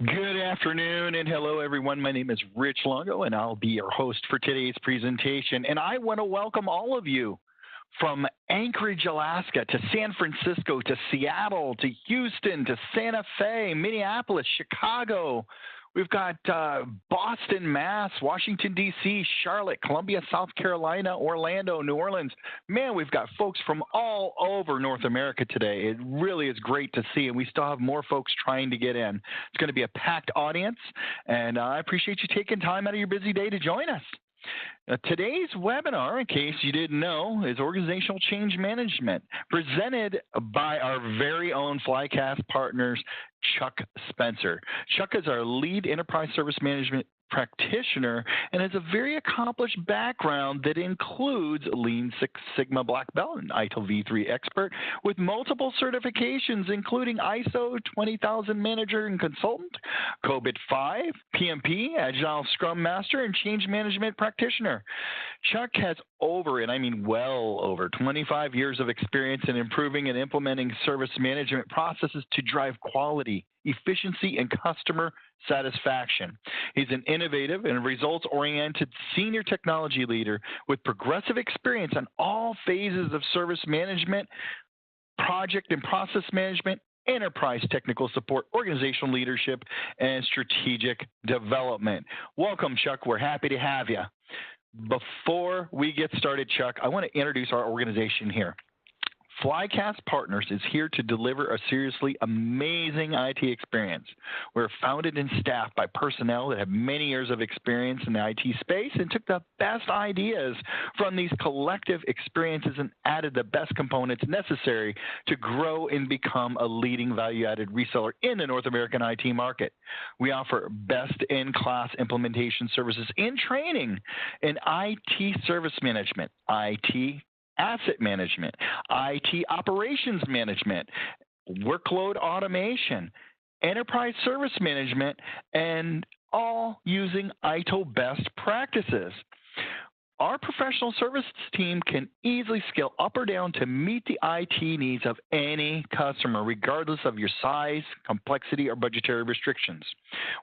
Good afternoon and hello, everyone. My name is Rich Longo, and I'll be your host for today's presentation. And I want to welcome all of you from Anchorage, Alaska, to San Francisco, to Seattle, to Houston, to Santa Fe, Minneapolis, Chicago. We've got Boston, Mass, Washington, D.C., Charlotte, Columbia, South Carolina, Orlando, New Orleans. Man, we've got folks from all over North America today. It really is great to see, and we still have more folks trying to get in. It's going to be a packed audience, and I appreciate you taking time out of your busy day to join us. Today's webinar, in case you didn't know, is Organizational Change Management, presented by our very own Flycast Partners, Chuck Spencer. Chuck is our lead enterprise service management practitioner and has a very accomplished background that includes Lean Six Sigma Black Belt and ITIL V3 expert with multiple certifications, including ISO 20000 Manager and Consultant, COBIT 5, PMP, Agile Scrum Master, and Change Management Practitioner. Chuck has well over 25 years of experience in improving and implementing service management processes to drive quality, efficiency, and customer satisfaction. He's an innovative and results-oriented senior technology leader with progressive experience on all phases of service management, project and process management, enterprise technical support, organizational leadership, and strategic development. Welcome, Chuck. We're happy to have you. Before we get started, Chuck, I want to introduce our organization here. Flycast Partners is here to deliver a seriously amazing IT experience. We're founded and staffed by personnel that have many years of experience in the IT space and took the best ideas from these collective experiences and added the best components necessary to grow and become a leading value-added reseller in the North American IT market. We offer best-in-class implementation services and training in IT service management, IT asset management, IT operations management, workload automation, enterprise service management, and all using ITIL best practices. Our professional services team can easily scale up or down to meet the IT needs of any customer, regardless of your size, complexity, or budgetary restrictions.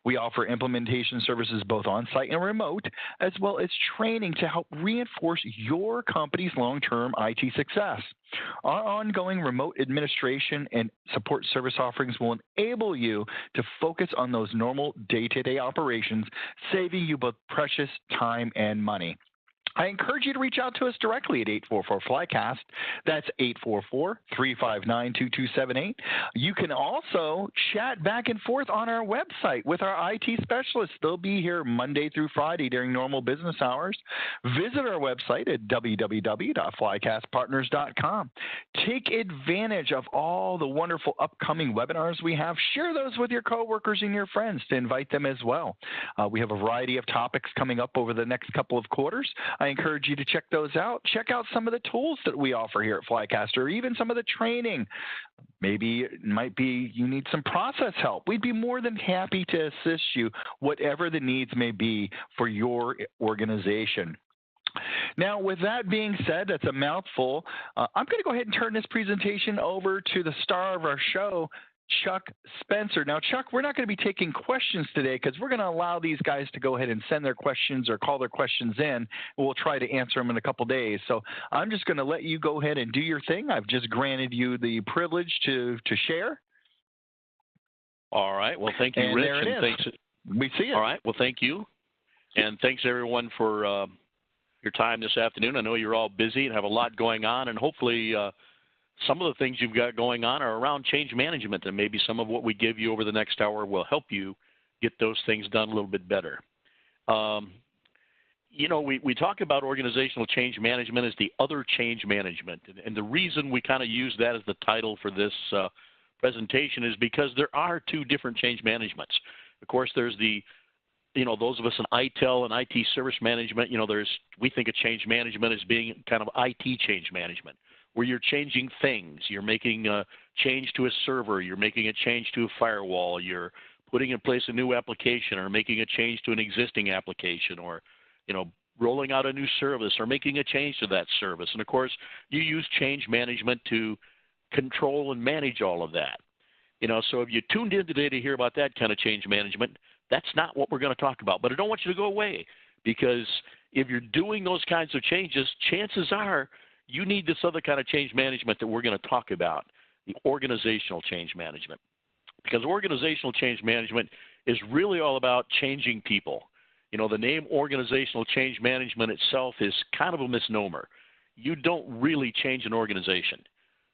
We offer implementation services both on-site and remote, as well as training to help reinforce your company's long-term IT success. Our ongoing remote administration and support service offerings will enable you to focus on those normal day-to-day operations, saving you both precious time and money. I encourage you to reach out to us directly at 844-FLYCAST. That's 844-359-2278. You can also chat back and forth on our website with our IT specialists. They'll be here Monday through Friday during normal business hours. Visit our website at www.flycastpartners.com. Take advantage of all the wonderful upcoming webinars we have. Share those with your coworkers and your friends to invite them as well. We have a variety of topics coming up over the next couple of quarters. I encourage you to check those out. Check out some of the tools that we offer here at Flycast, or even some of the training. Maybe it might be you need some process help. We'd be more than happy to assist you, whatever the needs may be for your organization. Now, with that being said, that's a mouthful. I'm going to go ahead and turn this presentation over to the star of our show, Chuck Spencer. Now, Chuck, we're not going to be taking questions today because we're going to allow these guys to go ahead and send their questions or call their questions in, and we'll try to answer them in a couple days. So I'm just going to let you go ahead and do your thing. I've just granted you the privilege to share. All right. Well, thank you, and Rich. There it and is. Thanks. We see it. All right. Well, thank you. And thanks, everyone, for your time this afternoon. I know you're all busy and have a lot going on, and hopefully some of the things you've got going on are around change management, and maybe some of what we give you over the next hour will help you get those things done a little bit better. We talk about organizational change management as the other change management, and the reason we kind of use that as the title for this presentation is because there are two different change managements. Of course, there's those of us in ITIL and IT service management, we think of change management as being kind of IT change management, where you're changing things. You're making a change to a server. You're making a change to a firewall. You're putting in place a new application or making a change to an existing application, or, rolling out a new service or making a change to that service. And, of course, you use change management to control and manage all of that. So if you tuned in today to hear about that kind of change management, that's not what we're going to talk about. But I don't want you to go away, because if you're doing those kinds of changes, chances are you need this other kind of change management that we're going to talk about, the organizational change management. Because organizational change management is really all about changing people. The name organizational change management itself is kind of a misnomer. You don't really change an organization.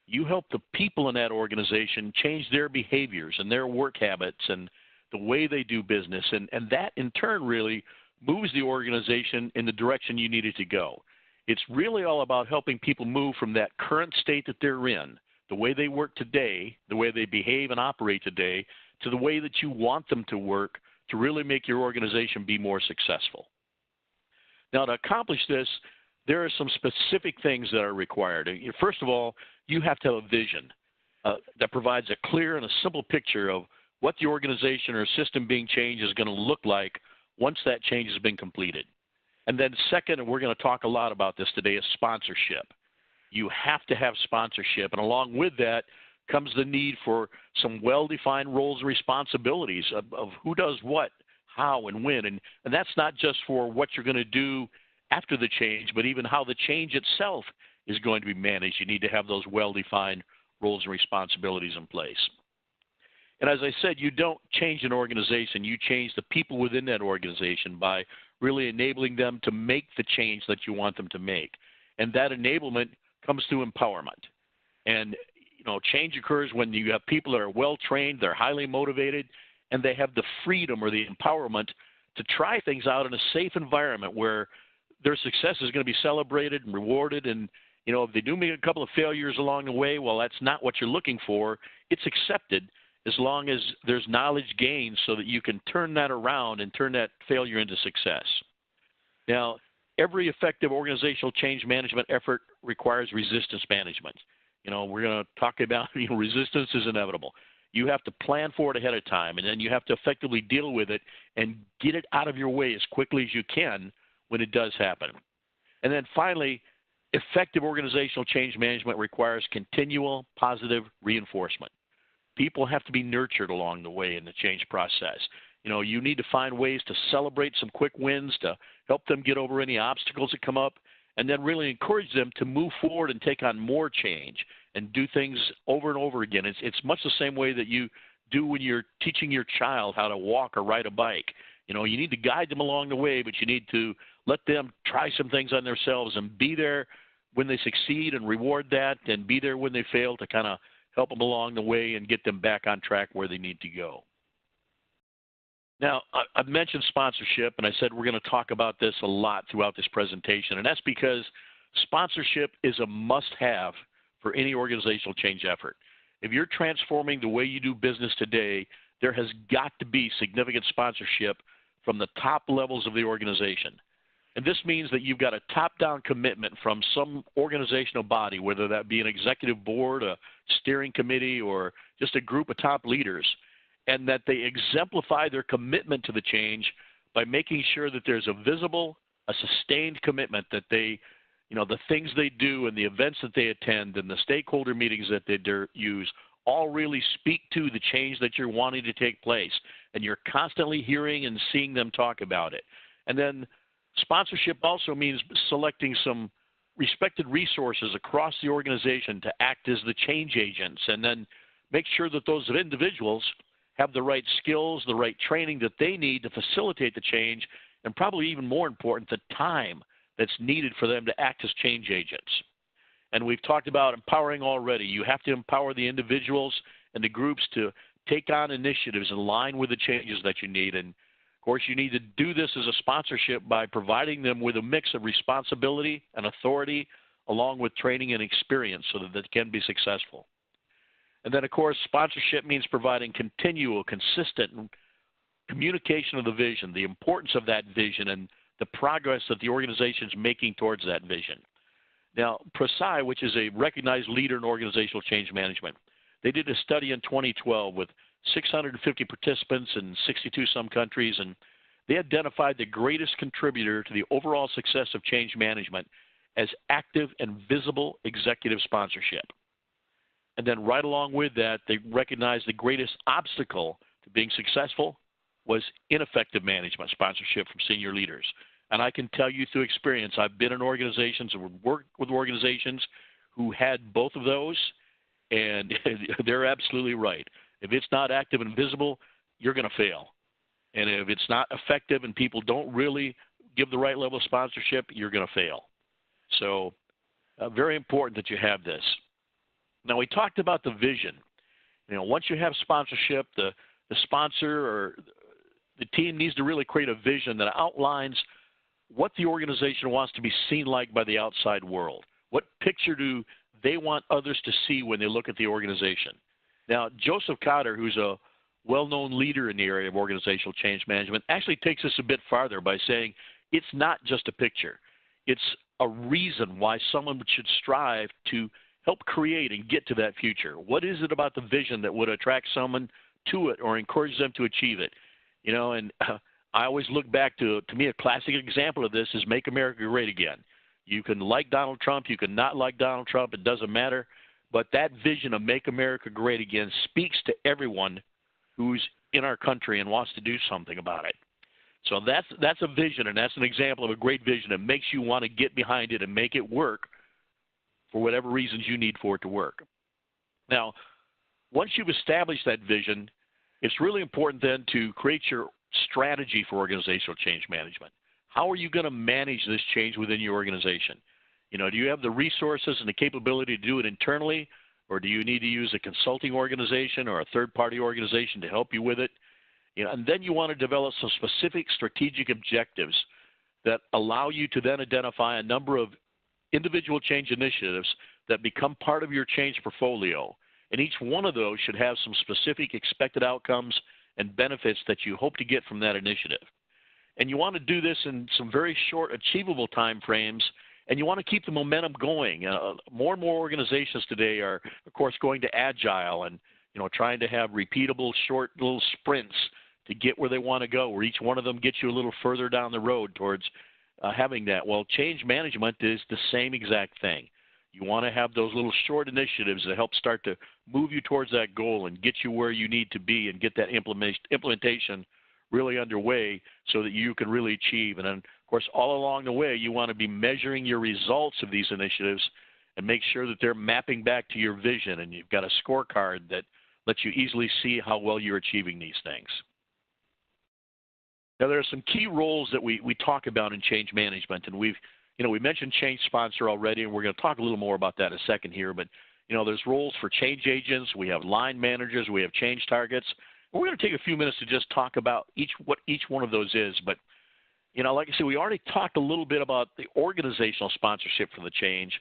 You help the people in that organization change their behaviors and their work habits and the way they do business. And that, in turn, really moves the organization in the direction you need it to go. It's really all about helping people move from that current state that they're in, the way they work today, the way they behave and operate today, to the way that you want them to work to really make your organization be more successful. Now, to accomplish this, there are some specific things that are required. First of all, you have to have a vision that provides a clear and a simple picture of what the organization or system being changed is going to look like once that change has been completed. And then second, and we're going to talk a lot about this today, is sponsorship. You have to have sponsorship, and along with that comes the need for some well-defined roles and responsibilities of who does what, how, and when. And that's not just for what you're going to do after the change, but even how the change itself is going to be managed. You need to have those well-defined roles and responsibilities in place. And as I said, you don't change an organization. You change the people within that organization by really enabling them to make the change that you want them to make. And that enablement comes through empowerment. And change occurs when you have people that are well-trained, they're highly motivated, and they have the freedom or the empowerment to try things out in a safe environment where their success is going to be celebrated and rewarded. And, if they do make a couple of failures along the way, well, that's not what you're looking for. It's accepted as long as there's knowledge gained so that you can turn that around and turn that failure into success. Now, every effective organizational change management effort requires resistance management. We're going to talk about, resistance is inevitable. You have to plan for it ahead of time, and then you have to effectively deal with it and get it out of your way as quickly as you can when it does happen. And then finally, effective organizational change management requires continual positive reinforcement. People have to be nurtured along the way in the change process. You need to find ways to celebrate some quick wins, to help them get over any obstacles that come up, and then really encourage them to move forward and take on more change and do things over and over again. It's much the same way that you do when you're teaching your child how to walk or ride a bike. You need to guide them along the way, but you need to let them try some things on themselves and be there when they succeed and reward that, and be there when they fail to kind of help them along the way and get them back on track where they need to go. Now, I've mentioned sponsorship, and I said we're going to talk about this a lot throughout this presentation, and that's because sponsorship is a must-have for any organizational change effort. If you're transforming the way you do business today, there has got to be significant sponsorship from the top levels of the organization. And this means that you've got a top-down commitment from some organizational body, whether that be an executive board, a steering committee, or just a group of top leaders, and that they exemplify their commitment to the change by making sure that there's a visible, a sustained commitment that they, the things they do and the events that they attend and the stakeholder meetings that they use all really speak to the change that you're wanting to take place. And you're constantly hearing and seeing them talk about it. And then sponsorship also means selecting some respected resources across the organization to act as the change agents, and then make sure that those individuals have the right skills, the right training that they need to facilitate the change, and probably even more important, the time that's needed for them to act as change agents. And we've talked about empowering already. You have to empower the individuals and the groups to take on initiatives in line with the changes that you need. And of course, you need to do this as a sponsorship by providing them with a mix of responsibility and authority, along with training and experience, so that they can be successful. And then, of course, sponsorship means providing continual, consistent communication of the vision, the importance of that vision, and the progress that the organization is making towards that vision. Now, PRESI, which is a recognized leader in organizational change management, they did a study in 2012 with 650 participants in 62 some countries, and they identified the greatest contributor to the overall success of change management as active and visible executive sponsorship. And then right along with that, they recognized the greatest obstacle to being successful was ineffective management, sponsorship from senior leaders. And I can tell you through experience, I've been in organizations and worked with organizations who had both of those, and they're absolutely right. If it's not active and visible, you're going to fail. And if it's not effective and people don't really give the right level of sponsorship, you're going to fail. So very important that you have this. Now, we talked about the vision. You know, once you have sponsorship, the sponsor or the team needs to really create a vision that outlines what the organization wants to be seen like by the outside world. What picture do they want others to see when they look at the organization? Now, Joseph Cotter, who's a well-known leader in the area of organizational change management, actually takes this a bit farther by saying it's not just a picture. It's a reason why someone should strive to help create and get to that future. What is it about the vision that would attract someone to it or encourage them to achieve it? You know, and I always look back to me, a classic example of this is Make America Great Again. You can like Donald Trump, you can not like Donald Trump, it doesn't matter. But that vision of Make America Great Again speaks to everyone who's in our country and wants to do something about it. So that's a vision, and that's an example of a great vision that makes you want to get behind it and make it work for whatever reasons you need for it to work. Now, once you've established that vision, it's really important then to create your strategy for organizational change management. How are you going to manage this change within your organization? You know, do you have the resources and the capability to do it internally, or do you need to use a consulting organization or a third-party organization to help you with it? You know, and then you want to develop some specific strategic objectives that allow you to then identify a number of individual change initiatives that become part of your change portfolio. And each one of those should have some specific expected outcomes and benefits that you hope to get from that initiative. And you want to do this in some very short, achievable time frames, and you want to keep the momentum going. More and more organizations today are, of course, going to agile and, you know, trying to have repeatable, short little sprints to get where they want to go, where each one of them gets you a little further down the road towards having that. Well, change management is the same exact thing. You want to have those little short initiatives that help start to move you towards that goal and get you where you need to be and get that implementation really underway so that you can really achieve. And then, of course, all along the way, you want to be measuring your results of these initiatives and make sure that they're mapping back to your vision, and you've got a scorecard that lets you easily see how well you're achieving these things. Now, there are some key roles that we talk about in change management, and we mentioned change sponsor already, and we're going to talk a little more about that in a second here. But, you know, there's roles for change agents, we have line managers, we have change targets. We're going to take a few minutes to just talk about what each one of those is. But, you know, like I said, we already talked a little bit about the organizational sponsorship for the change.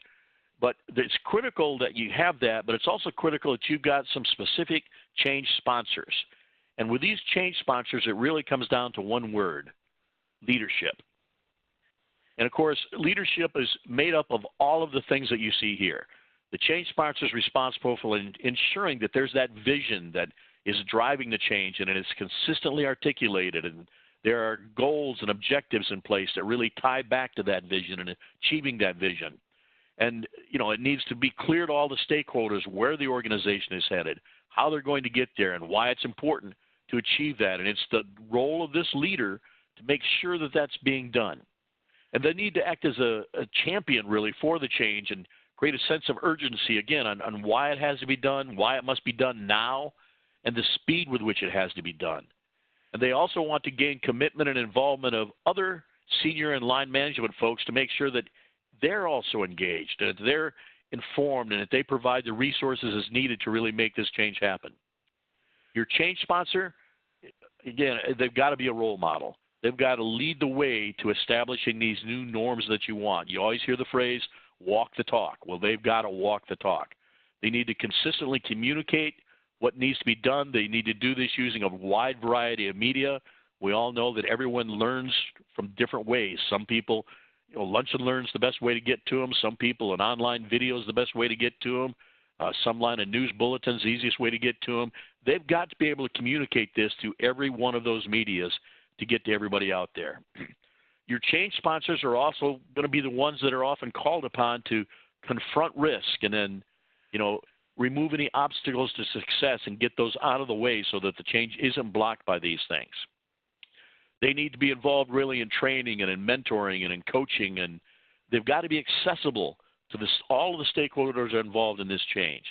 But it's critical that you have that, but it's also critical that you've got some specific change sponsors. And with these change sponsors, it really comes down to one word: leadership. And, of course, leadership is made up of all of the things that you see here. The change sponsor is responsible for ensuring that there's that vision that is driving the change, and it is consistently articulated, and there are goals and objectives in place that really tie back to that vision and achieving that vision. And, you know, it needs to be clear to all the stakeholders where the organization is headed, how they're going to get there, and why it's important to achieve that. And it's the role of this leader to make sure that that's being done. And they need to act as a champion, really, for the change and create a sense of urgency, again, on why it has to be done, why it must be done now, and the speed with which it has to be done. And they also want to gain commitment and involvement of other senior and line management folks to make sure that they're also engaged, that they're informed, and that they provide the resources as needed to really make this change happen. Your change sponsor, again, they've got to be a role model. They've got to lead the way to establishing these new norms that you want. You always hear the phrase, walk the talk. Well, they've got to walk the talk. They need to consistently communicate what needs to be done. They need to do this using a wide variety of media. We all know that everyone learns from different ways. Some people, you know, lunch and learn is the best way to get to them. Some people, an online video is the best way to get to them. Some line of news bulletins, the easiest way to get to them. They've got to be able to communicate this to every one of those medias to get to everybody out there. Your change sponsors are also going to be the ones that are often called upon to confront risk and then, you know, remove any obstacles to success and get those out of the way so that the change isn't blocked by these things. They need to be involved really in training and in mentoring and in coaching, and they've got to be accessible to all of the stakeholders that are involved in this change.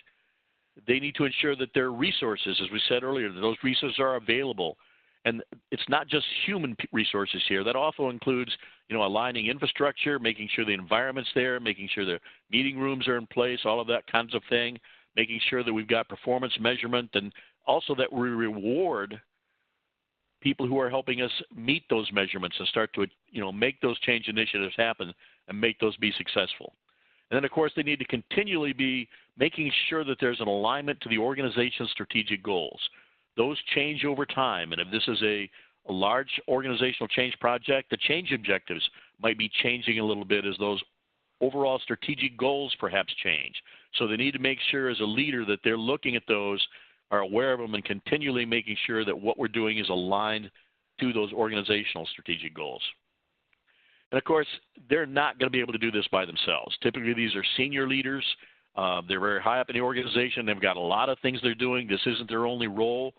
They need to ensure that their resources, as we said earlier, that those resources are available. And it's not just human resources here. That also includes, aligning infrastructure, making sure the environment's there, making sure the meeting rooms are in place, all of that kinds of thing, making sure that we've got performance measurement, and also that we reward people who are helping us meet those measurements and start to, make those change initiatives happen and make those be successful. And then, of course, they need to continually be making sure that there's an alignment to the organization's strategic goals. Those change over time, and if this is a large organizational change project, the change objectives might be changing a little bit as those overall strategic goals perhaps change. So they need to make sure as a leader that they're looking at those, are aware of them, and continually making sure that what we're doing is aligned to those organizational strategic goals. And of course, they're not going to be able to do this by themselves. Typically, these are senior leaders. They're very high up in the organization. They've got a lot of things they're doing. This isn't their only role.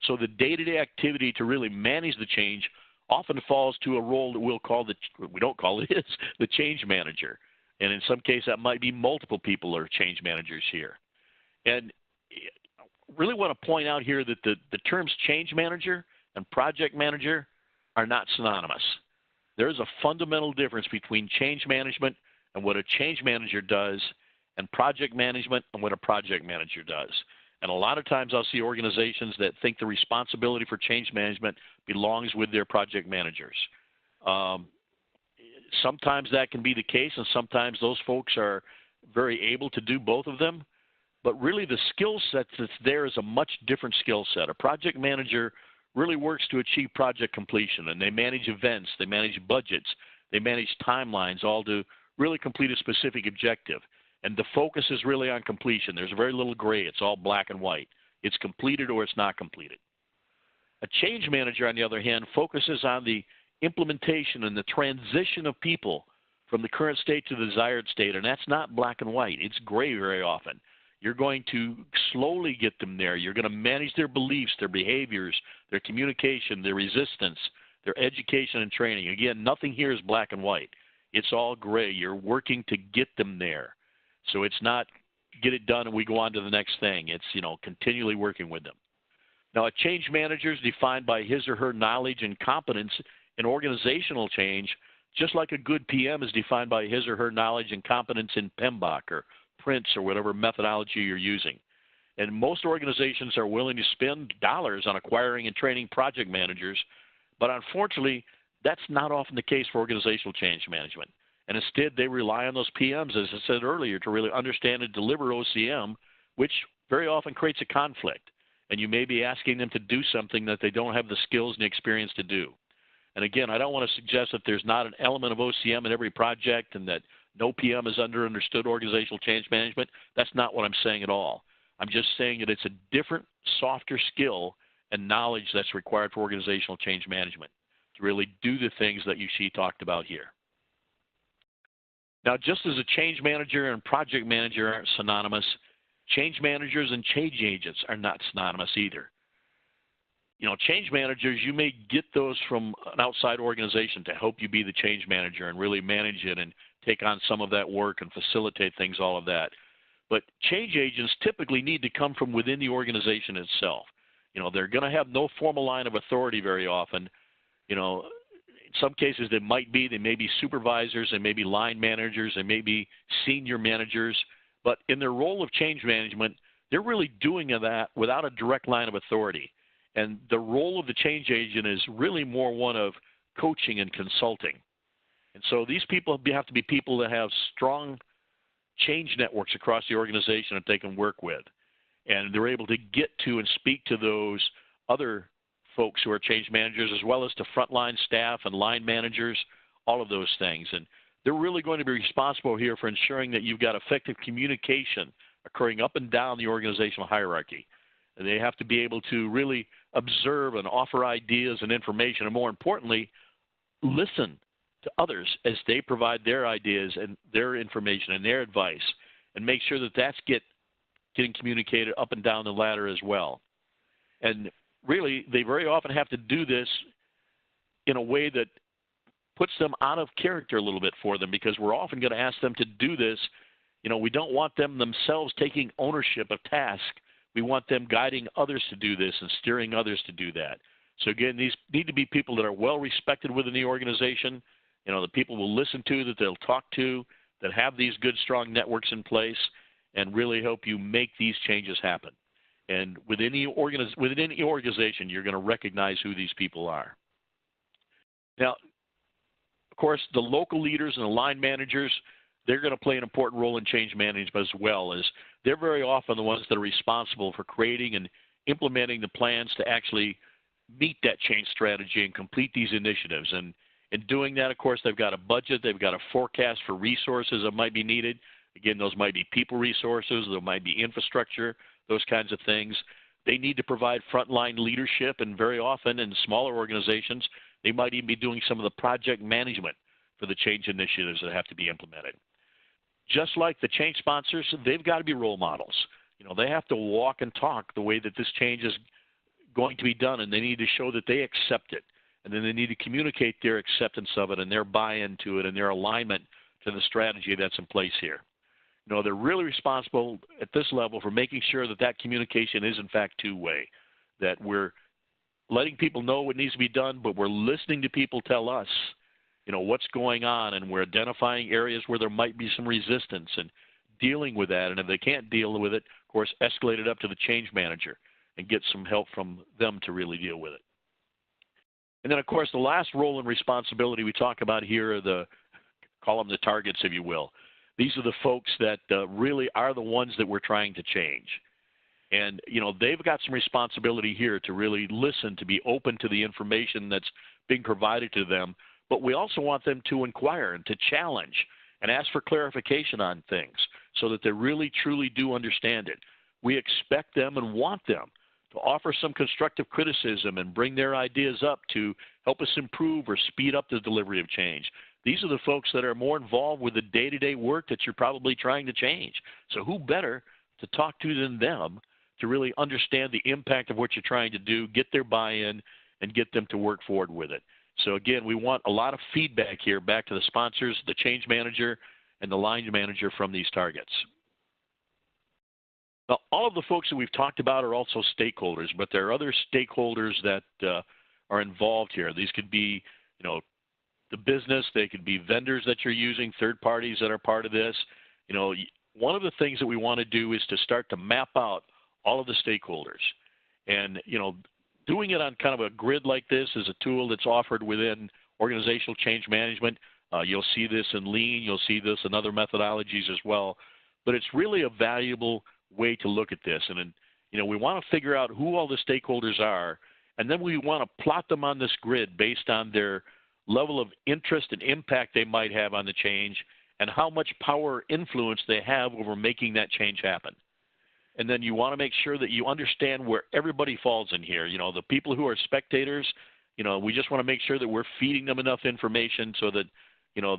So the day-to-day activity to really manage the change often falls to a role that we don't call it, it's the change manager. And in some cases, that might be multiple people are change managers here. And I really want to point out here that the terms change manager and project manager are not synonymous. There is a fundamental difference between change management and what a change manager does, and project management and what a project manager does. And a lot of times I'll see organizations that think the responsibility for change management belongs with their project managers. Sometimes that can be the case, and sometimes those folks are very able to do both of them. But really the skill set that's there is a much different skill set. A project manager really works to achieve project completion, and they manage events, they manage budgets, they manage timelines, all to really complete a specific objective. And the focus is really on completion. There's very little gray. It's all black and white. It's completed or it's not completed. A change manager, on the other hand, focuses on the implementation and the transition of people from the current state to the desired state, and that's not black and white. It's gray very often. You're going to slowly get them there. You're going to manage their beliefs, their behaviors, their communication, their resistance, their education and training. Again, nothing here is black and white. It's all gray. You're working to get them there. So it's not get it done and we go on to the next thing. It's, continually working with them. Now, a change manager is defined by his or her knowledge and competence in organizational change, just like a good PM is defined by his or her knowledge and competence in PMBOK or PRINCE or whatever methodology you're using. And most organizations are willing to spend dollars on acquiring and training project managers, but unfortunately, that's not often the case for organizational change management. And instead, they rely on those PMs, as I said earlier, to really understand and deliver OCM, which very often creates a conflict. And you may be asking them to do something that they don't have the skills and the experience to do. And again, I don't want to suggest that there's not an element of OCM in every project and that no PM is understood organizational change management. That's not what I'm saying at all. I'm just saying that it's a different, softer skill and knowledge that's required for organizational change management to really do the things that you see talked about here. Now, just as a change manager and project manager aren't synonymous, change managers and change agents are not synonymous either. Change managers, you may get those from an outside organization to help you be the change manager and really manage it and take on some of that work and facilitate things, all of that. But change agents typically need to come from within the organization itself. They're going to have no formal line of authority very often. In some cases they may be supervisors, they may be line managers, they may be senior managers, but in their role of change management, they're really doing that without a direct line of authority. And the role of the change agent is really more one of coaching and consulting. And so these people have to be people that have strong change networks across the organization that they can work with. And they're able to get to and speak to those other folks who are change managers, as well as to frontline staff and line managers, all of those things. And they're really going to be responsible here for ensuring that you've got effective communication occurring up and down the organizational hierarchy. And they have to be able to really observe and offer ideas and information, and more importantly, listen to others as they provide their ideas and their information and their advice, and make sure that that's get getting communicated up and down the ladder as well. And really, they very often have to do this in a way that puts them out of character a little bit for them, because we're often going to ask them to do this. We don't want them themselves taking ownership of tasks. We want them guiding others to do this and steering others to do that. So again, these need to be people that are well respected within the organization, the people will listen to, that they'll talk to, that have these good, strong networks in place, and really help you make these changes happen. And within any organization, you're going to recognize who these people are. Now, of course, the local leaders and the line managers, they're going to play an important role in change management as well, as they're very often the ones that are responsible for creating and implementing the plans to actually meet that change strategy and complete these initiatives. And in doing that, of course, they've got a budget, they've got a forecast for resources that might be needed. Again, those might be people resources, there might be infrastructure, those kinds of things. They need to provide frontline leadership, and very often in smaller organizations, they might even be doing some of the project management for the change initiatives that have to be implemented. Just like the change sponsors, they've got to be role models. They have to walk and talk the way that this change is going to be done, and they need to show that they accept it. And then they need to communicate their acceptance of it and their buy-in to it and their alignment to the strategy that's in place here. They're really responsible at this level for making sure that that communication is in fact two-way, that we're letting people know what needs to be done, but we're listening to people tell us, what's going on, and we're identifying areas where there might be some resistance and dealing with that. And if they can't deal with it, of course, escalate it up to the change manager and get some help from them to really deal with it. And then, of course, the last role and responsibility we talk about here are call them the targets, if you will. These are the folks that really are the ones that we're trying to change. And, they've got some responsibility here to really listen, to be open to the information that's being provided to them. But we also want them to inquire and to challenge and ask for clarification on things so that they really, truly do understand it. We expect them and want them to offer some constructive criticism and bring their ideas up to help us improve or speed up the delivery of change. These are the folks that are more involved with the day-to-day work that you're probably trying to change. So who better to talk to than them to really understand the impact of what you're trying to do, get their buy-in, and get them to work forward with it. So again, we want a lot of feedback here back to the sponsors, the change manager, and the line manager from these targets. Now, all of the folks that we've talked about are also stakeholders, but there are other stakeholders that are involved here. These could be, the business, they could be vendors that you're using, third parties that are part of this. One of the things that we want to do is to start to map out all of the stakeholders. And, doing it on kind of a grid like this is a tool that's offered within organizational change management. You'll see this in Lean, you'll see this in other methodologies as well. But it's really a valuable way to look at this. And, we want to figure out who all the stakeholders are, and then we want to plot them on this grid based on their level of interest and impact they might have on the change and how much power or influence they have over making that change happen. And then you want to make sure that you understand where everybody falls in here. The people who are spectators, we just want to make sure that we're feeding them enough information so that,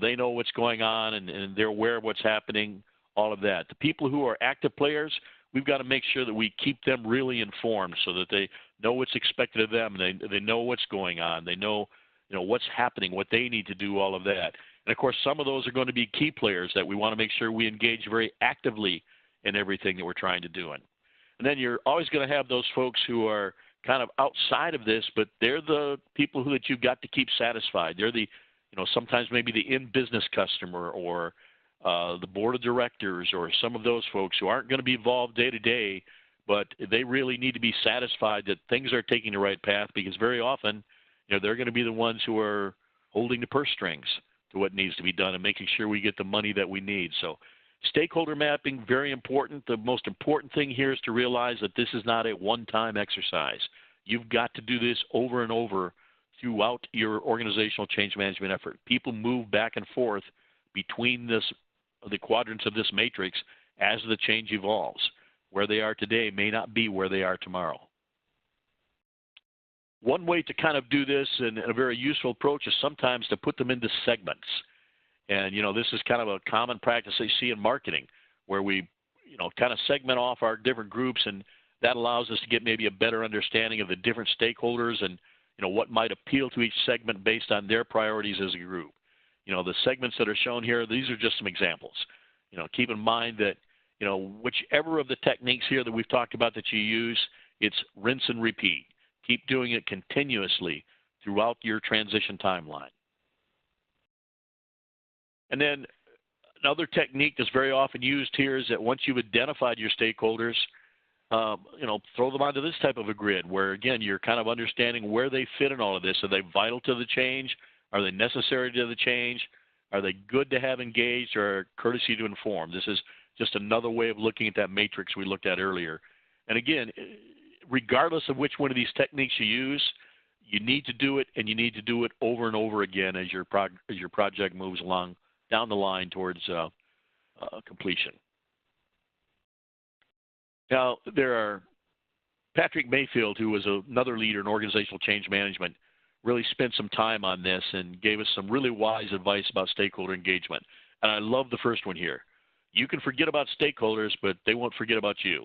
they know what's going on and they're aware of what's happening, all of that. The people who are active players, we've got to make sure that we keep them really informed so that they know what's expected of them. They know what's going on. They know, what's happening, what they need to do, all of that. And, of course, some of those are going to be key players that we want to make sure we engage very actively in everything that we're trying to do. And then you're always going to have those folks who are kind of outside of this, but they're the people that you've got to keep satisfied. They're the, sometimes maybe the in-business customer or the board of directors or some of those folks who aren't going to be involved day to day, but they really need to be satisfied that things are taking the right path, because very often, they're going to be the ones who are holding the purse strings to what needs to be done and making sure we get the money that we need. So stakeholder mapping, very important. The most important thing here is to realize that this is not a one-time exercise. You've got to do this over and over throughout your organizational change management effort. People move back and forth between the quadrants of this matrix as the change evolves. Where they are today may not be where they are tomorrow. One way to kind of do this, and a very useful approach, is sometimes to put them into segments. And, this is kind of a common practice they see in marketing, where we kind of segment off our different groups, and that allows us to get maybe a better understanding of the different stakeholders and, what might appeal to each segment based on their priorities as a group. The segments that are shown here, these are just some examples. Keep in mind that, whichever of the techniques here that we've talked about that you use, it's rinse and repeat. Keep doing it continuously throughout your transition timeline. And then another technique that's very often used here is that once you've identified your stakeholders, throw them onto this type of a grid where, again, you're kind of understanding where they fit in all of this. Are they vital to the change? Are they necessary to the change? Are they good to have engaged, or courtesy to inform? This is just another way of looking at that matrix we looked at earlier. And again, regardless of which one of these techniques you use, you need to do it, and you need to do it over and over again as your project moves along down the line towards completion. Now, Patrick Mayfield, who was another leader in organizational change management, really spent some time on this and gave us some really wise advice about stakeholder engagement. And I love the first one here. You can forget about stakeholders, but they won't forget about you.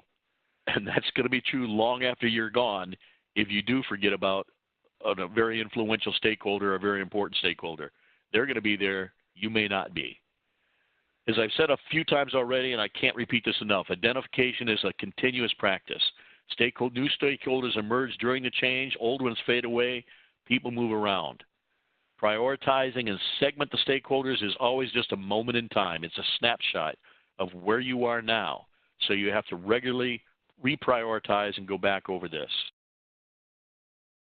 And that's going to be true long after you're gone if you do forget about a very influential stakeholder, a very important stakeholder. They're going to be there. You may not be. As I've said a few times already, and I can't repeat this enough, identification is a continuous practice. New stakeholders emerge during the change. Old ones fade away. People move around. Prioritizing and segment the stakeholders is always just a moment in time. It's a snapshot of where you are now. So you have to regularly reprioritize and go back over this.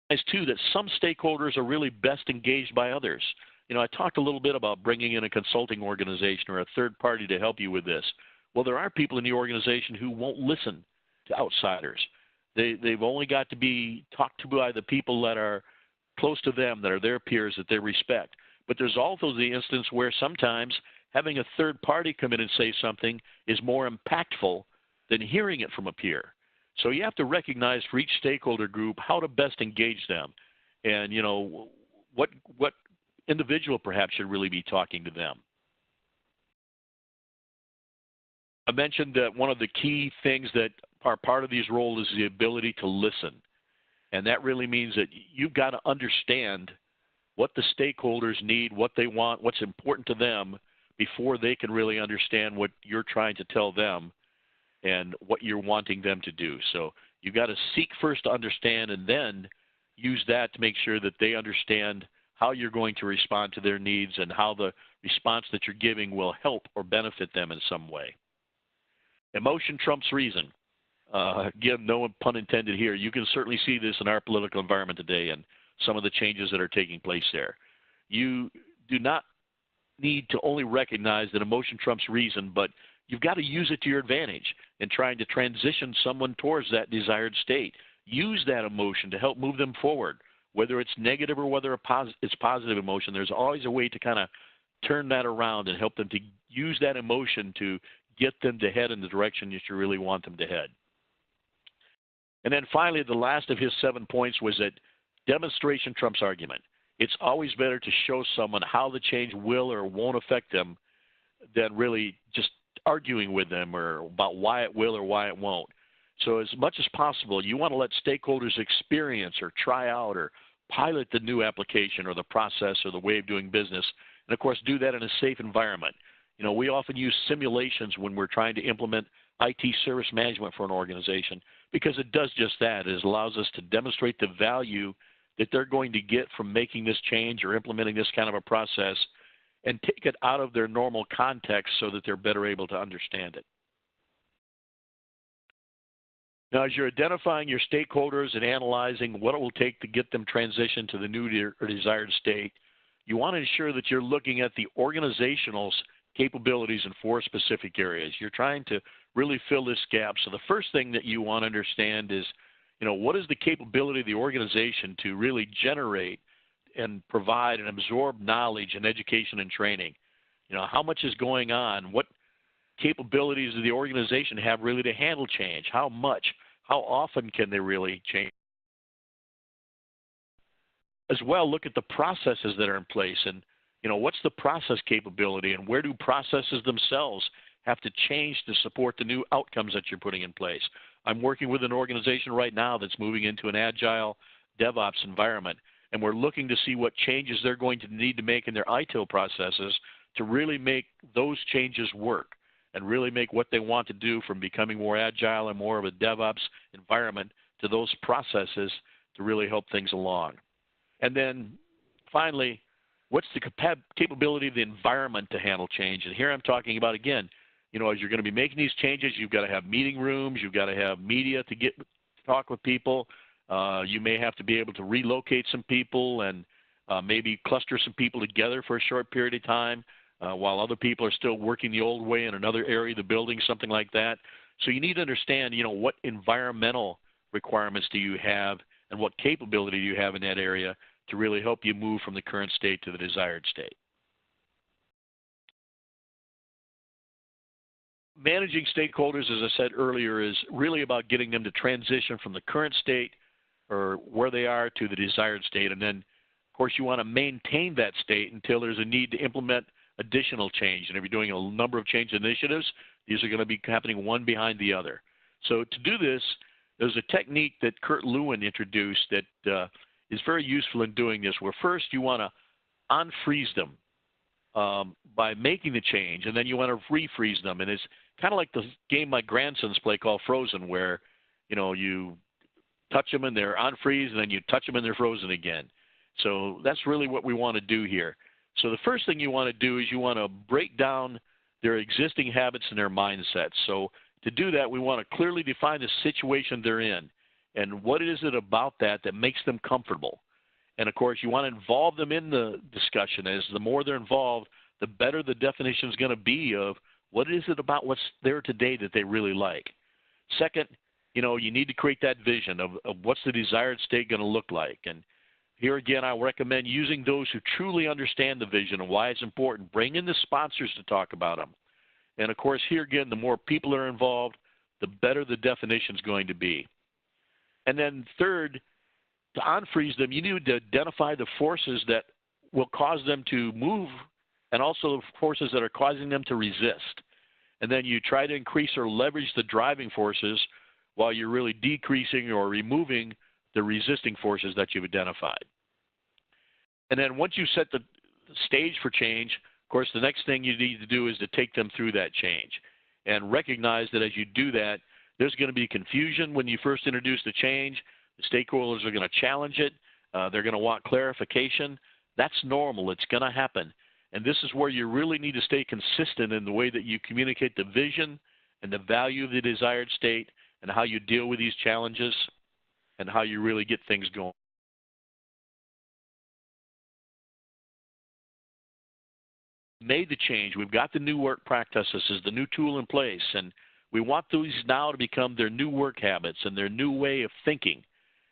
It's too that some stakeholders are really best engaged by others. I talked a little bit about bringing in a consulting organization or a third party to help you with this. Well, there are people in the organization who won't listen to outsiders. They've only got to be talked to by the people that are close to them, that are their peers, that they respect. But there's also the instance where sometimes having a third party come in and say something is more impactful than hearing it from a peer. So you have to recognize for each stakeholder group how to best engage them, and what individual perhaps should really be talking to them. I mentioned that one of the key things that are part of these roles is the ability to listen. And that really means that you've got to understand what the stakeholders need, what they want, what's important to them before they can really understand what you're trying to tell them and what you're wanting them to do. So you've got to seek first to understand and then use that to make sure that they understand how you're going to respond to their needs and how the response that you're giving will help or benefit them in some way. Emotion trumps reason. Again, no pun intended here. You can certainly see this in our political environment today and some of the changes that are taking place there. You do not need to only recognize that emotion trumps reason, but you've got to use it to your advantage in trying to transition someone towards that desired state. Use that emotion to help move them forward, whether it's negative or whether it's positive emotion. There's always a way to kind of turn that around and help them to use that emotion to get them to head in the direction that you really want them to head. And then finally, the last of his 7 points was that demonstration trumps argument. It's always better to show someone how the change will or won't affect them than really just arguing with them or about why it will or why it won't. So as much as possible, you want to let stakeholders experience or try out or pilot the new application or the process or the way of doing business, and of course do that in a safe environment. We often use simulations when we're trying to implement IT service management for an organization because it does just that. It allows us to demonstrate the value that they're going to get from making this change or implementing this kind of a process and take it out of their normal context so that they're better able to understand it. Now, as you're identifying your stakeholders and analyzing what it will take to get them transitioned to the new or desired state, you want to ensure that you're looking at the organizational capabilities in 4 specific areas. You're trying to really fill this gap. So the first thing that you want to understand is, what is the capability of the organization to really generate and provide and absorb knowledge and education and training? How much is going on? What capabilities does the organization have really to handle change? How much? How often can they really change? As well, look at the processes that are in place and, what's the process capability and where do processes themselves have to change to support the new outcomes that you're putting in place. I'm working with an organization right now that's moving into an agile DevOps environment, and we're looking to see what changes they're going to need to make in their ITIL processes to really make those changes work and really make what they want to do from becoming more agile and more of a DevOps environment to those processes to really help things along. And then finally, what's the capability of the environment to handle change? And here I'm talking about, again, you know, as you're going to be making these changes, you've got to have meeting rooms, you've got to have media to talk with people. You may have to be able to relocate some people and maybe cluster some people together for a short period of time while other people are still working the old way in another area of the building, something like that. So you need to understand, you know, what environmental requirements do you have and what capability do you have in that area to really help you move from the current state to the desired state. Managing stakeholders, as I said earlier, is really about getting them to transition from the current state or where they are to the desired state. And then, of course, you want to maintain that state until there's a need to implement additional change. And if you're doing a number of change initiatives, these are going to be happening one behind the other. So to do this, there's a technique that Kurt Lewin introduced that is very useful in doing this, where first you want to unfreeze them by making the change, and then you want to refreeze them. And it's kind of like the game my grandsons play called Frozen, where, you know, you touch them and they're unfreeze, and then you touch them and they're frozen again. So that's really what we want to do here. So the first thing you want to do is you want to break down their existing habits and their mindsets. So to do that, we want to clearly define the situation they're in and what is it about that that makes them comfortable. And, of course, you want to involve them in the discussion. As the more they're involved, the better the definition is going to be of what is it about what's there today that they really like. Second, you know, you need to create that vision of what's the desired state going to look like. And here again, I recommend using those who truly understand the vision and why it's important. Bring in the sponsors to talk about them. And, of course, here again, the more people are involved, the better the definition is going to be. And then third, to unfreeze them, you need to identify the forces that will cause them to move and also the forces that are causing them to resist. And then you try to increase or leverage the driving forces while you're really decreasing or removing the resisting forces that you've identified. And then once you set the stage for change, of course, the next thing you need to do is to take them through that change and recognize that as you do that, there's going to be confusion when you first introduce the change. The stakeholders are going to challenge it. They're going to want clarification. That's normal. It's going to happen. And this is where you really need to stay consistent in the way that you communicate the vision and the value of the desired state and how you deal with these challenges and how you really get things going. Made the change. We've got the new work practices, the new tool in place, and we want these now to become their new work habits and their new way of thinking.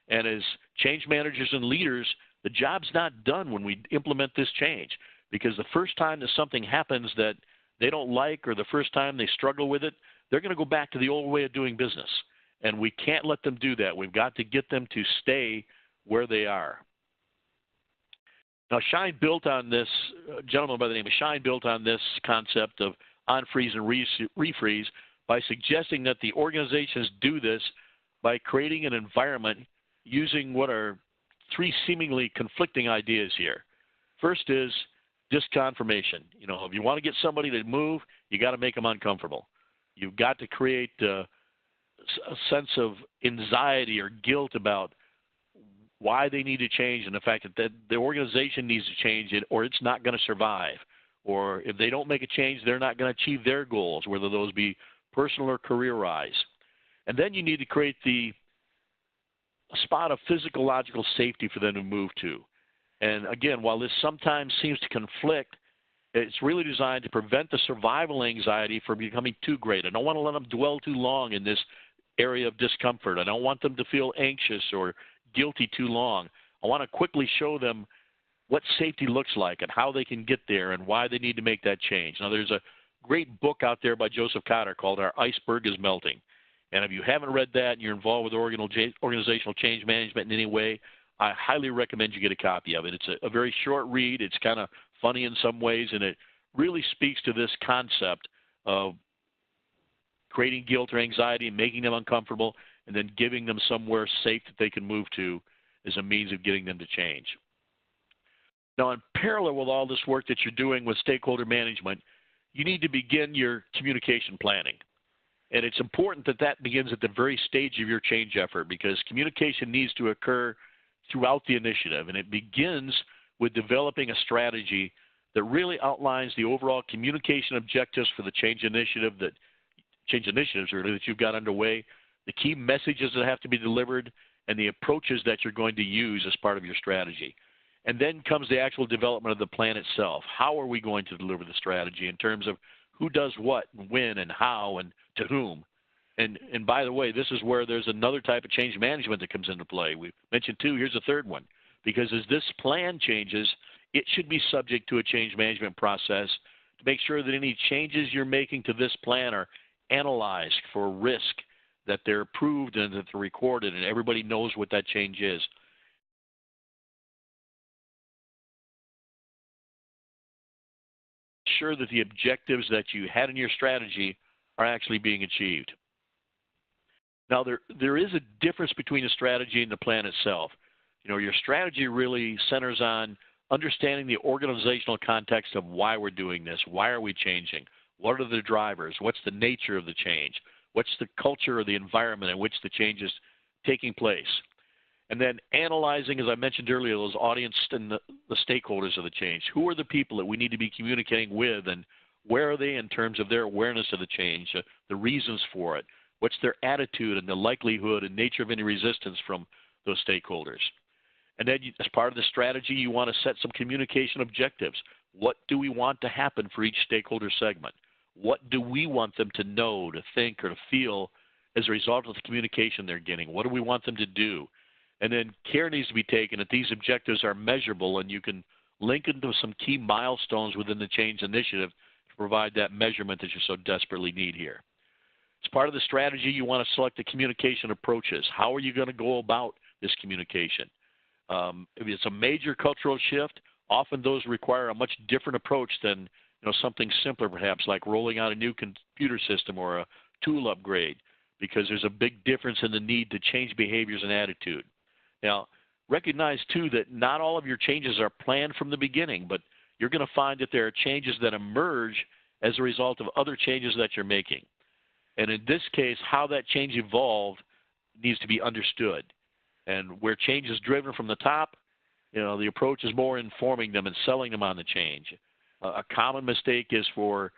And as change managers and leaders, the job's not done when we implement this change, because the first time that something happens that they don't like or the first time they struggle with it, they're going to go back to the old way of doing business. And we can't let them do that. We've got to get them to stay where they are. Now, Shine built on this, a gentleman by the name of Shine built on this concept of unfreeze and refreeze by suggesting that the organizations do this by creating an environment using what are three seemingly conflicting ideas here. First is disconfirmation. You know, if you want to get somebody to move, you got to make them uncomfortable. You've got to create a sense of anxiety or guilt about why they need to change and the fact that the organization needs to change it or it's not going to survive. Or if they don't make a change, they're not going to achieve their goals, whether those be personal or career-wise. And then you need to create a spot of physiological safety for them to move to. And again, while this sometimes seems to conflict, it's really designed to prevent the survival anxiety from becoming too great. I don't want to let them dwell too long in this area of discomfort. I don't want them to feel anxious or guilty too long. I want to quickly show them what safety looks like and how they can get there and why they need to make that change. Now, there's a great book out there by Joseph Cotter called Our Iceberg is Melting. And if you haven't read that and you're involved with organizational change management in any way, I highly recommend you get a copy of it. It's a very short read. It's kind of funny in some ways, and it really speaks to this concept of creating guilt or anxiety, making them uncomfortable, and then giving them somewhere safe that they can move to as a means of getting them to change. Now, in parallel with all this work that you're doing with stakeholder management, you need to begin your communication planning. And it's important that that begins at the very stage of your change effort, because communication needs to occur throughout the initiative. And it begins with developing a strategy that really outlines the overall communication objectives for the change initiatives really that you've got underway, the key messages that have to be delivered, and the approaches that you're going to use as part of your strategy. And then comes the actual development of the plan itself. How are we going to deliver the strategy in terms of who does what, and when, and how, and to whom? And by the way, this is where there's another type of change management that comes into play. We mentioned two, here's a third one. Because as this plan changes, it should be subject to a change management process to make sure that any changes you're making to this plan are analyzed for risk, that they're approved and that they're recorded, and everybody knows what that change is. Sure that the objectives that you had in your strategy are actually being achieved. Now, there is a difference between the strategy and the plan itself. You know, your strategy really centers on understanding the organizational context of why we're doing this. Why are we changing? What are the drivers? What's the nature of the change? What's the culture or the environment in which the change is taking place? And then analyzing, as I mentioned earlier, those audience and the stakeholders of the change. Who are the people that we need to be communicating with, and where are they in terms of their awareness of the change, the reasons for it? What's their attitude and the likelihood and nature of any resistance from those stakeholders? And then as part of the strategy, you want to set some communication objectives. What do we want to happen for each stakeholder segment? What do we want them to know, to think, or to feel as a result of the communication they're getting? What do we want them to do? And then care needs to be taken that these objectives are measurable, and you can link into some key milestones within the change initiative to provide that measurement that you so desperately need here. As part of the strategy, you want to select the communication approaches. How are you going to go about this communication? If it's a major cultural shift, often those require a much different approach than something simpler, perhaps, like rolling out a new computer system or a tool upgrade, because there's a big difference in the need to change behaviors and attitude. Now, recognize, too, that not all of your changes are planned from the beginning, but you're going to find that there are changes that emerge as a result of other changes that you're making. And in this case, how that change evolved needs to be understood. And where change is driven from the top, the approach is more informing them and selling them on the change. A common mistake is for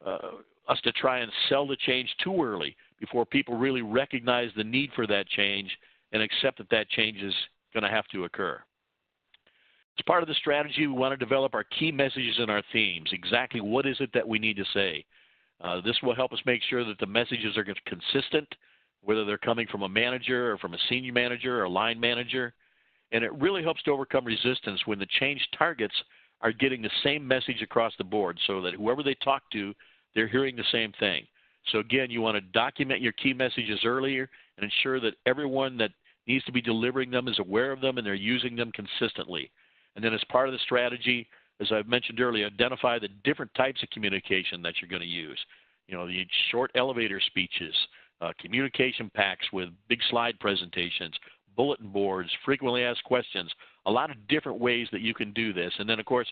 us to try and sell the change too early before people really recognize the need for that change and accept that that change is going to have to occur. As part of the strategy, we want to develop our key messages and our themes. Exactly what is it that we need to say? This will help us make sure that the messages are consistent, whether they're coming from a manager or from a senior manager or a line manager. And it really helps to overcome resistance when the change targets are getting the same message across the board, so that whoever they talk to, they're hearing the same thing. So again, you want to document your key messages earlier and ensure that everyone that needs to be delivering them is aware of them and they're using them consistently. And then as part of the strategy, as I've mentioned earlier, identify the different types of communication that you're going to use. The short elevator speeches, communication packs with big slide presentations, bulletin boards, frequently asked questions, a lot of different ways that you can do this. And then, of course,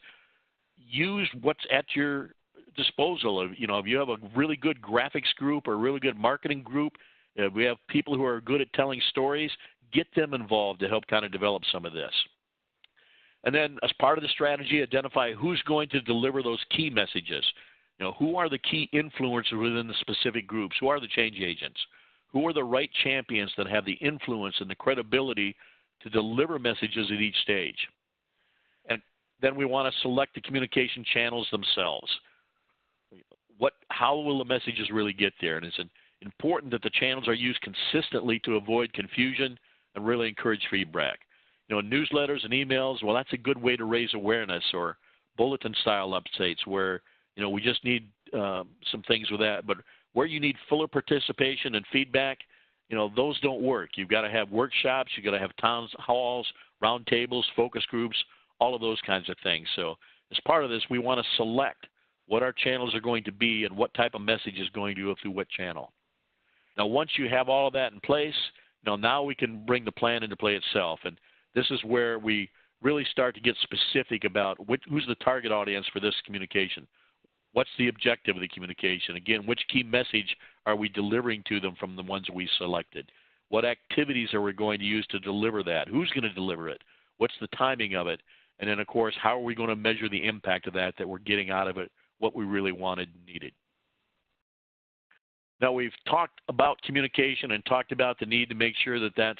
use what's at your disposal. If you have a really good graphics group or a really good marketing group, if we have people who are good at telling stories, get them involved to help kind of develop some of this. And then as part of the strategy, identify who's going to deliver those key messages. Who are the key influencers within the specific groups? Who are the change agents? Who are the right champions that have the influence and the credibility to deliver messages at each stage? And then we want to select the communication channels themselves. How will the messages really get there? And it's important that the channels are used consistently to avoid confusion and really encourage feedback. Newsletters and emails, well, that's a good way to raise awareness, or bulletin-style updates where, we just need some things with that. But where you need fuller participation and feedback, those don't work. You've got to have workshops, you've got to have town halls, roundtables, focus groups, all of those kinds of things. So as part of this, we want to select what our channels are going to be, and what type of message is going to go through what channel. Now, once you have all of that in place, now we can bring the plan into play itself. And this is where we really start to get specific about who's the target audience for this communication. What's the objective of the communication? Again, which key message are we delivering to them from the ones we selected? What activities are we going to use to deliver that? Who's going to deliver it? What's the timing of it? And then, of course, how are we going to measure the impact of that we're getting out of it, what we really wanted and needed? Now, we've talked about communication and talked about the need to make sure that that's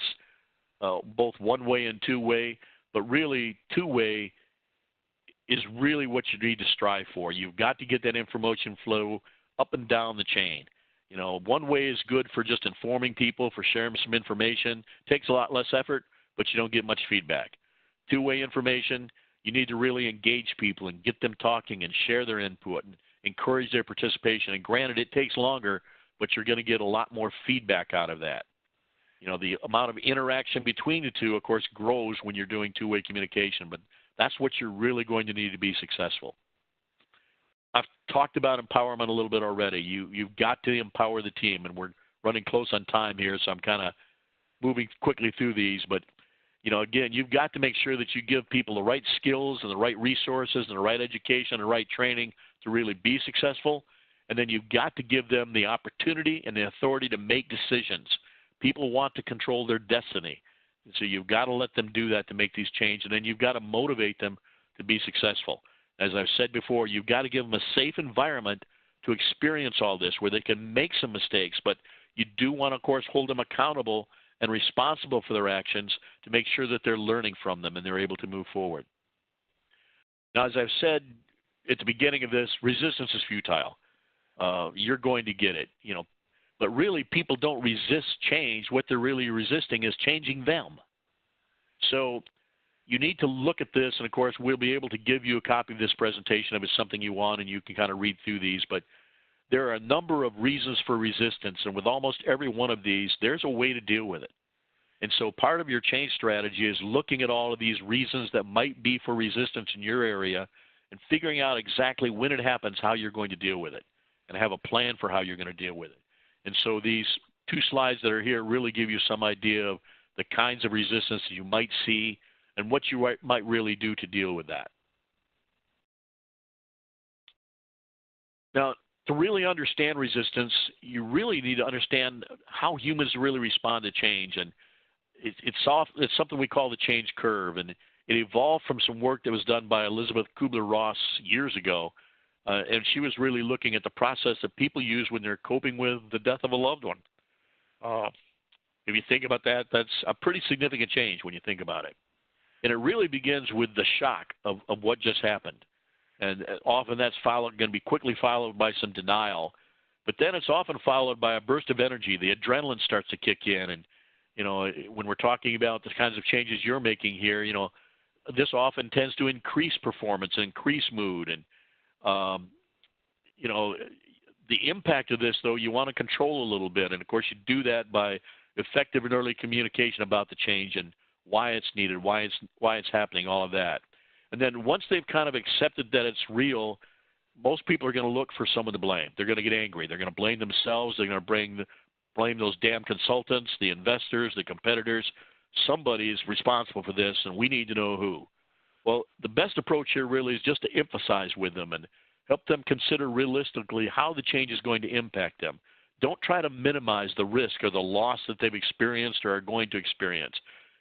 both one-way and two-way, but really two-way is really what you need to strive for. You've got to get that information flow up and down the chain. One way is good for just informing people, for sharing some information. Takes a lot less effort, but you don't get much feedback. Two-way information, you need to really engage people and get them talking and share their input and encourage their participation. And granted, it takes longer, but you're going to get a lot more feedback out of that. The amount of interaction between the two, of course, grows when you're doing two-way communication, but that's what you're really going to need to be successful. I've talked about empowerment a little bit already. You've got to empower the team, and we're running close on time here, so I'm kind of moving quickly through these. But, again, you've got to make sure that you give people the right skills and the right resources and the right education and the right training to really be successful. And then you've got to give them the opportunity and the authority to make decisions. People want to control their destiny. And so you've got to let them do that to make these changes. And then you've got to motivate them to be successful. As I've said before, you've got to give them a safe environment to experience all this where they can make some mistakes. But you do want to, of course, hold them accountable and responsible for their actions to make sure that they're learning from them and they're able to move forward. Now, as I've said at the beginning of this, resistance is futile. You're going to get it, But really, people don't resist change. What they're really resisting is changing them. So you need to look at this, and of course, we'll be able to give you a copy of this presentation if it's something you want, and you can kind of read through these. But there are a number of reasons for resistance, and with almost every one of these, there's a way to deal with it. And so part of your change strategy is looking at all of these reasons that might be for resistance in your area and figuring out exactly when it happens, how you're going to deal with it, and have a plan for how you're going to deal with it. And so these two slides that are here really give you some idea of the kinds of resistance you might see and what you might really do to deal with that. Now, to really understand resistance, you really need to understand how humans really respond to change. And it's something we call the change curve. And it evolved from some work that was done by Elizabeth Kubler-Ross years ago. And she was really looking at the process that people use when they're coping with the death of a loved one. If you think about that, that's a pretty significant change when you think about it. And it really begins with the shock of what just happened. And often that's going to be quickly followed by some denial. But then it's often followed by a burst of energy. The adrenaline starts to kick in. And, when we're talking about the kinds of changes you're making here, this often tends to increase performance and increase mood. And, the impact of this, though, you want to control a little bit. And, of course, you do that by effective and early communication about the change and why it's needed, why it's happening, all of that. And then once they've kind of accepted that it's real, most people are going to look for someone to blame. They're going to get angry. They're going to blame themselves. They're going to blame those damn consultants, the investors, the competitors. Somebody is responsible for this, and we need to know who. Well, the best approach here really is just to emphasize with them and help them consider realistically how the change is going to impact them. Don't try to minimize the risk or the loss that they've experienced or are going to experience.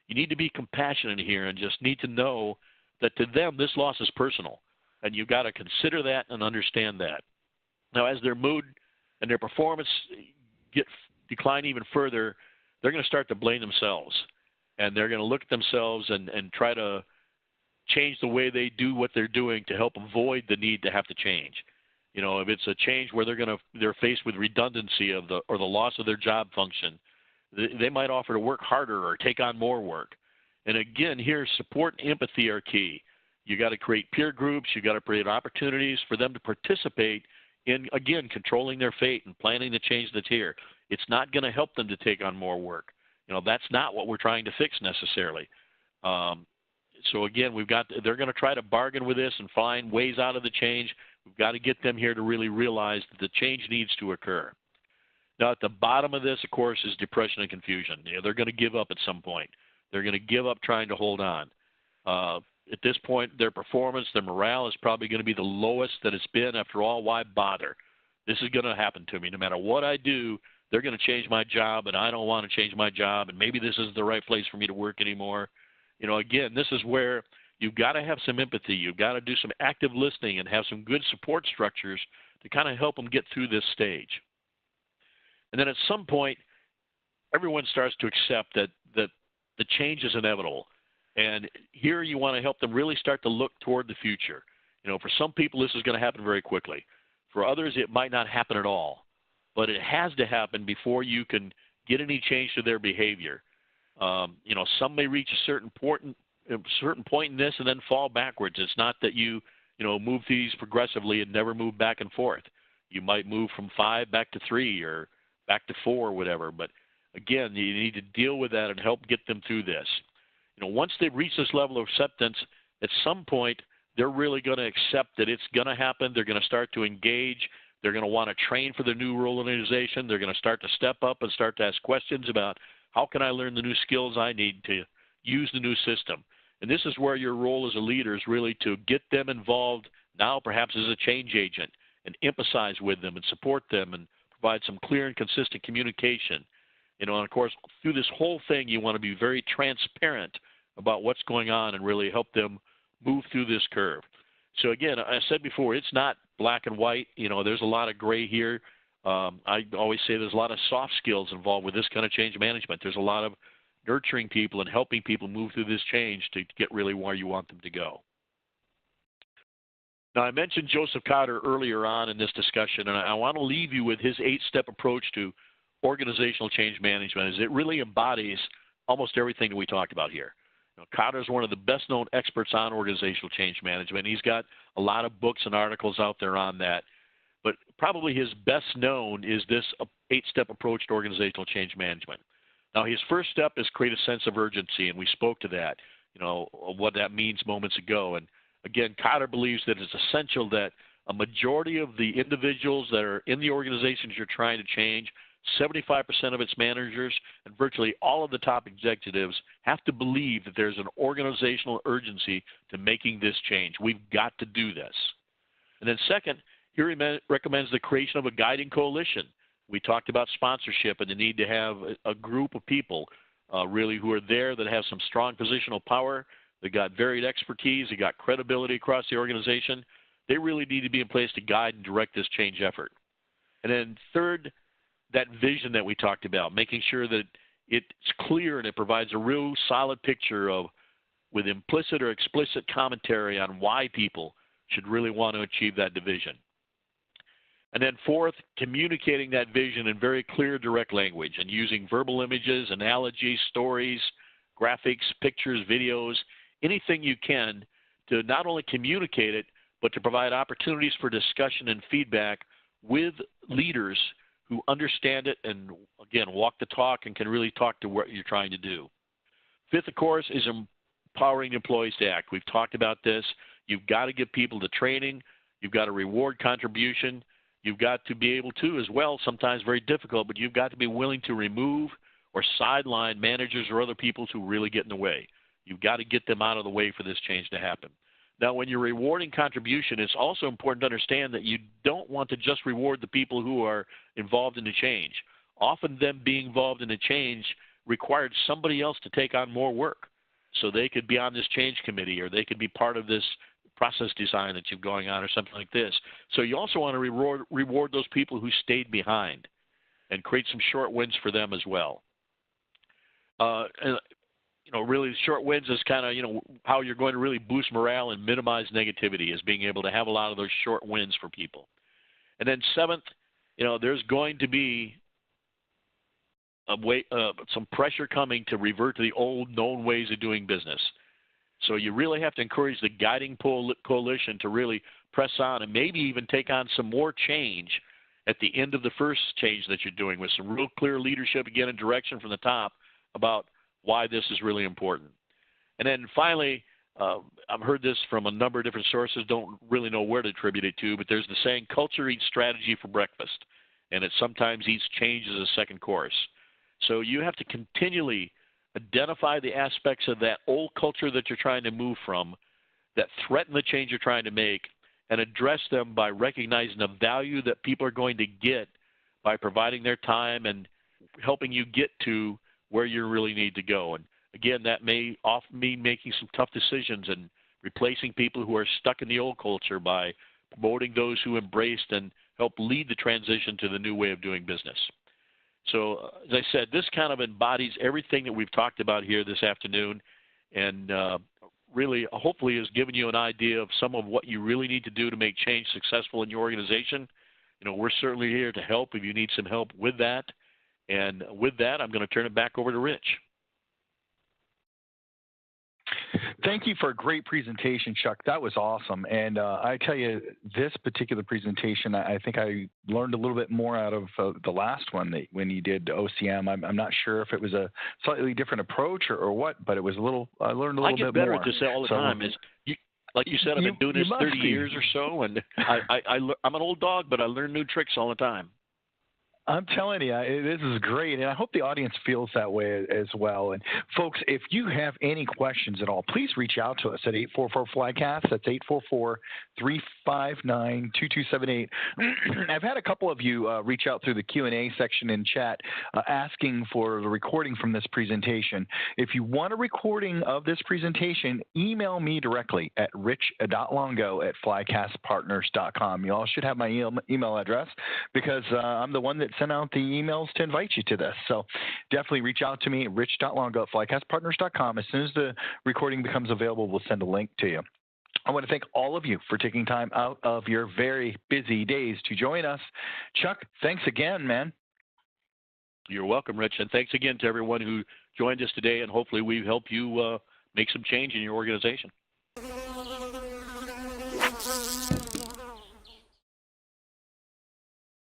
You need to be compassionate here and just need to know that to them this loss is personal, and you've got to consider that and understand that. Now, as their mood and their performance decline even further, they're going to start to blame themselves, and they're going to look at themselves and try to change the way they do what they're doing to help avoid the need to have to change. If it's a change where they're faced with redundancy or the loss of their job function, they might offer to work harder or take on more work. And again, here, support and empathy are key. You got to create peer groups. You got to create opportunities for them to participate in, again, controlling their fate and planning the change that's here. It's not going to help them to take on more work. That's not what we're trying to fix necessarily. So again, they're going to try to bargain with this and find ways out of the change. We've got to get them here to really realize that the change needs to occur. Now, at the bottom of this, of course, is depression and confusion. They're going to give up at some point. They're going to give up trying to hold on. At this point, their performance, their morale is probably going to be the lowest that it's been. After all, why bother? This is going to happen to me. No matter what I do, they're going to change my job, and I don't want to change my job, and maybe this isn't the right place for me to work anymore. Again, this is where you've got to have some empathy. You've got to do some active listening and have some good support structures to kind of help them get through this stage. And then at some point, everyone starts to accept that the change is inevitable. And here you want to help them really start to look toward the future. For some people, this is going to happen very quickly. For others, it might not happen at all. But it has to happen before you can get any change to their behavior. Some may reach a certain point in this and then fall backwards. It's not that you move these progressively and never move back and forth. You might move from 5 back to 3 or back to 4 or whatever. But again, you need to deal with that and help get them through this. Once they've reached this level of acceptance, at some point, they're really going to accept that it's going to happen. They're going to start to engage. They're going to want to train for their new role in the organization. They're going to start to step up and start to ask questions about how can I learn the new skills I need to use the new system. And this is where your role as a leader is really to get them involved now perhaps as a change agent and emphasize with them and support them and provide some clear and consistent communication. And of course, through this whole thing, you want to be very transparent about what's going on and really help them move through this curve. So again, I said before, it's not black and white. There's a lot of gray here. I always say there's a lot of soft skills involved with this kind of change management. There's a lot of nurturing people and helping people move through this change to get really where you want them to go. Now, I mentioned Joseph Cotter earlier on in this discussion, and I want to leave you with his 8-step approach to organizational change management, as it really embodies almost everything that we talked about here. Cotter is one of the best-known experts on organizational change management. He's got a lot of books and articles out there on that. But probably his best known is this 8-step approach to organizational change management. Now, his first step is create a sense of urgency, and we spoke to that, what that means moments ago. And again, Cotter believes that it's essential that a majority of the individuals that are in the organizations you're trying to change, 75% of its managers and virtually all of the top executives have to believe that there's an organizational urgency to making this change. We've got to do this. And then second, here he recommends the creation of a guiding coalition. We talked about sponsorship and the need to have a group of people really who are there that have some strong positional power. They got varied expertise. They got credibility across the organization. They really need to be in place to guide and direct this change effort. And then third, that vision that we talked about, making sure that it's clear and it provides a real solid picture of, with implicit or explicit commentary on why people should really want to achieve that vision. And then fourth, communicating that vision in very clear, direct language and using verbal images, analogies, stories, graphics, pictures, videos, anything you can to not only communicate it, but to provide opportunities for discussion and feedback with leaders who understand it and, again, walk the talk and can really talk to what you're trying to do. Fifth, of course, is empowering employees to act. We've talked about this. You've got to give people the training. You've got to reward contribution. You've got to be able to, as well, sometimes very difficult, but you've got to be willing to remove or sideline managers or other people who really get in the way. You've got to get them out of the way for this change to happen. Now, when you're rewarding contribution, it's also important to understand that you don't want to just reward the people who are involved in the change. Often them being involved in the change required somebody else to take on more work. So they could be on this change committee, or they could be part of this process design that you've going on, or something like this. So you also want to reward those people who stayed behind and create some short wins for them as well. Really short wins is kind of, how you're going to really boost morale and minimize negativity, is being able to have a lot of those short wins for people. And then seventh, there's going to be some pressure coming to revert to the old known ways of doing business. So you really have to encourage the guiding coalition to really press on and maybe even take on some more change at the end of the first change that you're doing, with some real clear leadership, again, and direction from the top about why this is really important. And then finally, I've heard this from a number of different sources, don't really know where to attribute it to, but there's the saying, culture eats strategy for breakfast, and it sometimes eats change as a second course. So you have to continually identify the aspects of that old culture that you're trying to move from that threaten the change you're trying to make, and address them by recognizing the value that people are going to get by providing their time and helping you get to where you really need to go. And again, that may often mean making some tough decisions and replacing people who are stuck in the old culture by promoting those who embraced and helped lead the transition to the new way of doing business. So, as I said, this kind of embodies everything that we've talked about here this afternoon, and really, hopefully, has given you an idea of some of what you really need to do to make change successful in your organization. You know, we're certainly here to help if you need some help with that. And with that, I'm going to turn it back over to Rich. Thank you for a great presentation, Chuck. That was awesome. And I tell you, this particular presentation, I think I learned a little bit more out of the last one when you did OCM. I'm not sure if it was a slightly different approach or what, but it was I learned a little bit more. I get better at this all the time. Like you said, I've been doing this 30 years or so, and I'm an old dog, but I learn new tricks all the time. I'm telling you, this is great, and I hope the audience feels that way as well. And folks, if you have any questions at all, please reach out to us at 844-FLYCAST. That's 844-359-2278. I've had a couple of you reach out through the Q&A section in chat asking for the recording from this presentation. If you want a recording of this presentation, email me directly at rich.longo@flycastpartners.com. You all should have my email address because I'm the one that sent out the emails to invite you to this. So definitely reach out to me at rich.longo@flycastpartners.com. As soon as the recording becomes available, we'll send a link to you. I want to thank all of you for taking time out of your very busy days to join us. Chuck, thanks again, man. You're welcome, Rich. And thanks again to everyone who joined us today. And hopefully we've helped you make some change in your organization.